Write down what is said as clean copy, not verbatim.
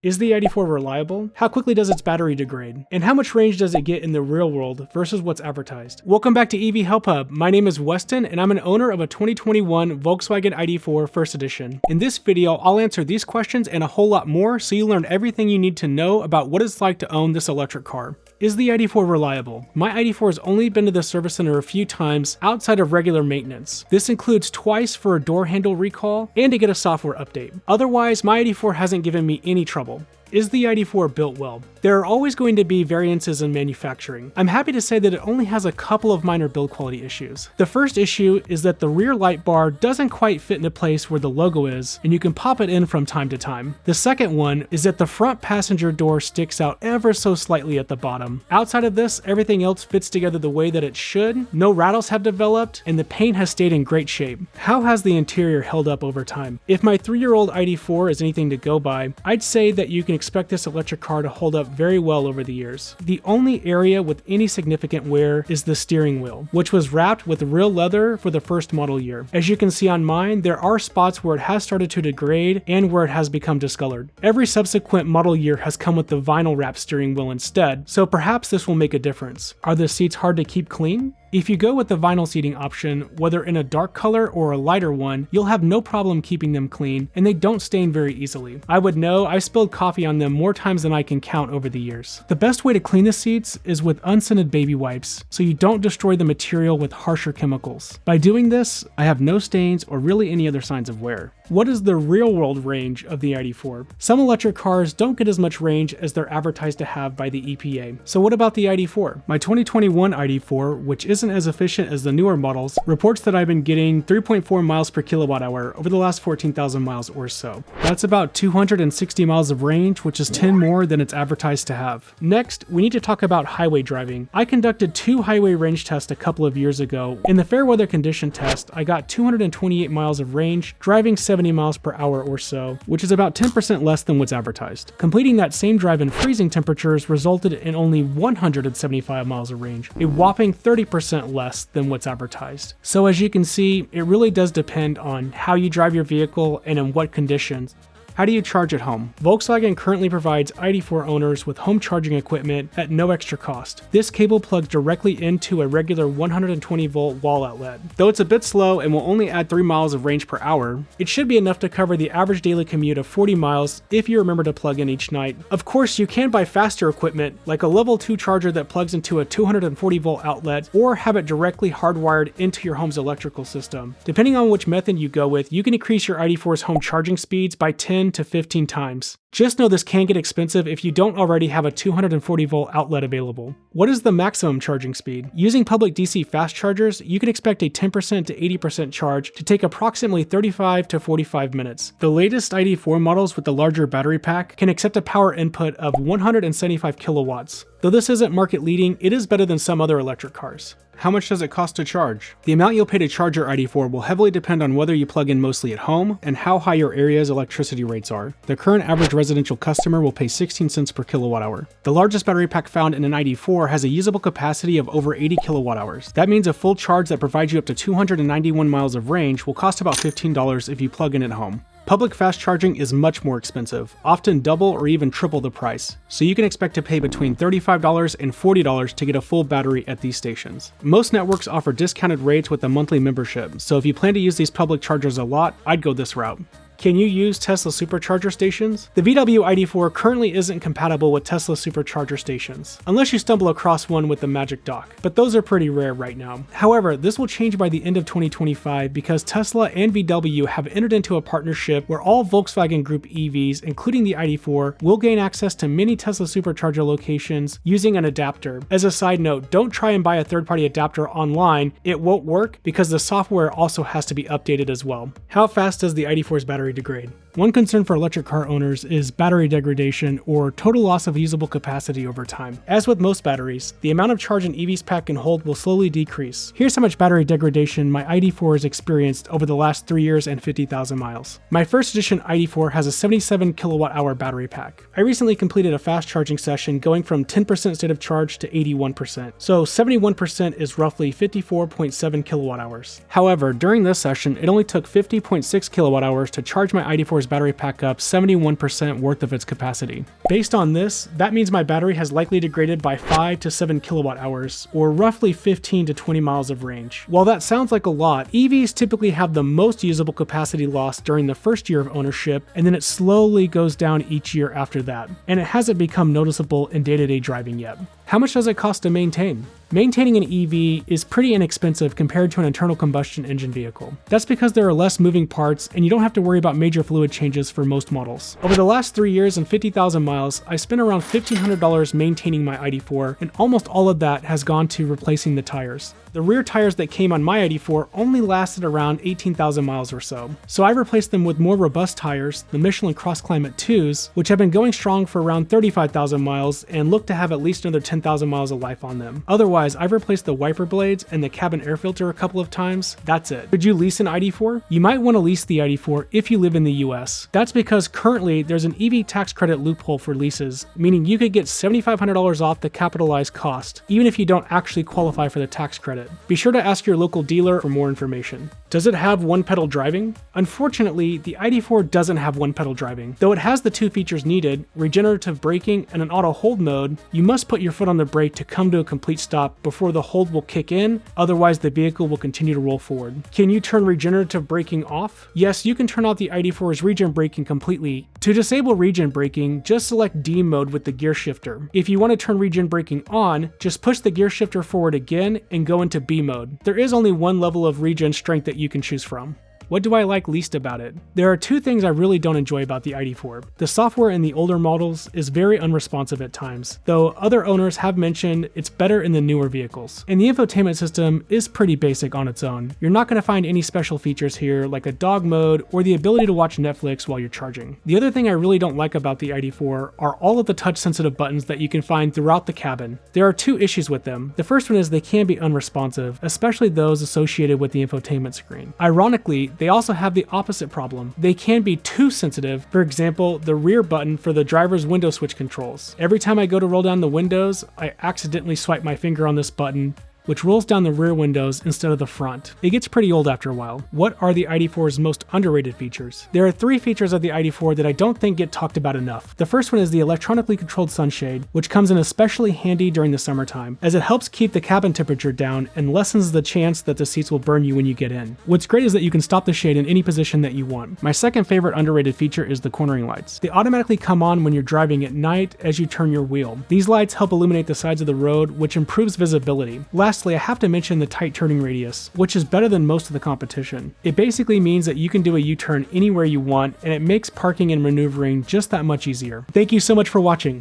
Is the ID4 reliable? How quickly does its battery degrade? And how much range does it get in the real world versus what's advertised? Welcome back to EV Help Hub. My name is Weston and I'm an owner of a 2021 Volkswagen ID4 First Edition. In this video, I'll answer these questions and a whole lot more so you learn everything you need to know about what it's like to own this electric car. Is the ID4 reliable? My ID4 has only been to the service center a few times outside of regular maintenance. This includes twice for a door handle recall and to get a software update. Otherwise, my ID4 hasn't given me any trouble. Is the ID4 built well? There are always going to be variances in manufacturing. I'm happy to say that it only has a couple of minor build quality issues. The first issue is that the rear light bar doesn't quite fit into place where the logo is, and you can pop it in from time to time. The second one is that the front passenger door sticks out ever so slightly at the bottom. Outside of this, everything else fits together the way that it should, no rattles have developed, and the paint has stayed in great shape. How has the interior held up over time? If my 3-year-old ID4 is anything to go by, I'd say that you can expect this electric car to hold up very well over the years. The only area with any significant wear is the steering wheel, which was wrapped with real leather for the first model year. As you can see on mine, there are spots where it has started to degrade and where it has become discolored. Every subsequent model year has come with the vinyl wrapped steering wheel instead, so perhaps this will make a difference. Are the seats hard to keep clean? If you go with the vinyl seating option, whether in a dark color or a lighter one, you'll have no problem keeping them clean, and they don't stain very easily. I would know, I've spilled coffee on them more times than I can count over the years. The best way to clean the seats is with unscented baby wipes, so you don't destroy the material with harsher chemicals. By doing this, I have no stains or really any other signs of wear. What is the real-world range of the ID4? Some electric cars don't get as much range as they're advertised to have by the EPA. So what about the ID4? My 2021 ID4, which isn't as efficient as the newer models, reports that I've been getting 3.4 miles per kilowatt hour over the last 14,000 miles or so. That's about 260 miles of range, which is 10 more than it's advertised to have. Next, we need to talk about highway driving. I conducted 2 highway range tests a couple of years ago. In the fair weather condition test, I got 228 miles of range, driving 70 miles per hour or so, which is about 10% less than what's advertised. Completing that same drive in freezing temperatures resulted in only 175 miles of range, a whopping 30% less than what's advertised. So as you can see, it really does depend on how you drive your vehicle and in what conditions. How do you charge at home? Volkswagen currently provides ID4 owners with home charging equipment at no extra cost. This cable plugs directly into a regular 120 volt wall outlet. Though it's a bit slow and will only add 3 miles of range per hour, it should be enough to cover the average daily commute of 40 miles if you remember to plug in each night. Of course, you can buy faster equipment like a level 2 charger that plugs into a 240 volt outlet or have it directly hardwired into your home's electrical system. Depending on which method you go with, you can increase your ID4's home charging speeds by 10 to 15 times. Just know this can get expensive if you don't already have a 240 volt outlet available. What is the maximum charging speed? Using public DC fast chargers, you can expect a 10% to 80% charge to take approximately 35 to 45 minutes. The latest ID4 models with the larger battery pack can accept a power input of 175 kilowatts. Though this isn't market leading, it is better than some other electric cars. How much does it cost to charge? The amount you'll pay to charge your ID4 will heavily depend on whether you plug in mostly at home and how high your area's electricity rates are. The current average residential customer will pay 16 cents per kilowatt hour. The largest battery pack found in an ID4 has a usable capacity of over 80 kilowatt hours. That means a full charge that provides you up to 291 miles of range will cost about $15 if you plug in at home. Public fast charging is much more expensive, often double or even triple the price, so you can expect to pay between $35 and $40 to get a full battery at these stations. Most networks offer discounted rates with a monthly membership, so if you plan to use these public chargers a lot, I'd go this route. Can you use Tesla Supercharger stations? The VW ID4 currently isn't compatible with Tesla Supercharger stations, unless you stumble across one with the Magic Dock, but those are pretty rare right now. However, this will change by the end of 2025 because Tesla and VW have entered into a partnership where all Volkswagen Group EVs, including the ID4, will gain access to many Tesla Supercharger locations using an adapter. As a side note, don't try and buy a third-party adapter online, it won't work because the software also has to be updated as well. How fast does the ID4's battery degrade? One concern for electric car owners is battery degradation or total loss of usable capacity over time. As with most batteries, the amount of charge an EV's pack can hold will slowly decrease. Here's how much battery degradation my ID4 has experienced over the last 3 years and 50,000 miles. My first edition ID4 has a 77 kilowatt hour battery pack. I recently completed a fast charging session going from 10% state of charge to 81%. So 71% is roughly 54.7 kilowatt hours. However, during this session, it only took 50.6 kilowatt hours to charge my ID4's battery pack up 71% worth of its capacity. Based on this, that means my battery has likely degraded by 5 to 7 kilowatt hours, or roughly 15 to 20 miles of range. While that sounds like a lot, EVs typically have the most usable capacity loss during the first year of ownership, and then it slowly goes down each year after that, and it hasn't become noticeable in day-to-day driving yet. How much does it cost to maintain? Maintaining an EV is pretty inexpensive compared to an internal combustion engine vehicle. That's because there are less moving parts and you don't have to worry about major fluid changes for most models. Over the last 3 years and 50,000 miles, I spent around $1,500 maintaining my ID4, and almost all of that has gone to replacing the tires. The rear tires that came on my ID4 only lasted around 18,000 miles or so. So I replaced them with more robust tires, the Michelin Cross Climate 2s, which have been going strong for around 35,000 miles and look to have at least another 10,000 miles of life on them. Otherwise, I've replaced the wiper blades and the cabin air filter a couple of times. That's it. Could you lease an ID4? You might want to lease the ID4 if you live in the US. That's because currently there's an EV tax credit loophole for leases, meaning you could get $7,500 off the capitalized cost, even if you don't actually qualify for the tax credit. Be sure to ask your local dealer for more information. Does it have one-pedal driving? Unfortunately, the ID4 doesn't have one-pedal driving. Though it has the two features needed, regenerative braking and an auto hold mode, you must put your foot on the brake to come to a complete stop before the hold will kick in, otherwise the vehicle will continue to roll forward. Can you turn regenerative braking off? Yes, you can turn off the ID4's regen braking completely. To disable regen braking, just select D mode with the gear shifter. If you want to turn regen braking on, just push the gear shifter forward again and go into B mode. There is only one level of regen strength that you can choose from. What do I like least about it? There are two things I really don't enjoy about the ID4. The software in the older models is very unresponsive at times, though other owners have mentioned it's better in the newer vehicles. And the infotainment system is pretty basic on its own. You're not going to find any special features here like a dog mode or the ability to watch Netflix while you're charging. The other thing I really don't like about the ID4 are all of the touch-sensitive buttons that you can find throughout the cabin. There are two issues with them. The first one is they can be unresponsive, especially those associated with the infotainment screen. Ironically, they also have the opposite problem. They can be too sensitive. For example, the rear button for the driver's window switch controls. Every time I go to roll down the windows, I accidentally swipe my finger on this button, which rolls down the rear windows instead of the front. It gets pretty old after a while. What are the ID4's most underrated features? There are three features of the ID4 that I don't think get talked about enough. The first one is the electronically controlled sunshade, which comes in especially handy during the summertime, as it helps keep the cabin temperature down and lessens the chance that the seats will burn you when you get in. What's great is that you can stop the shade in any position that you want. My second favorite underrated feature is the cornering lights. They automatically come on when you're driving at night as you turn your wheel. These lights help illuminate the sides of the road, which improves visibility. Lastly, I have to mention the tight turning radius, which is better than most of the competition. It basically means that you can do a U-turn anywhere you want, and it makes parking and maneuvering just that much easier. Thank you so much for watching.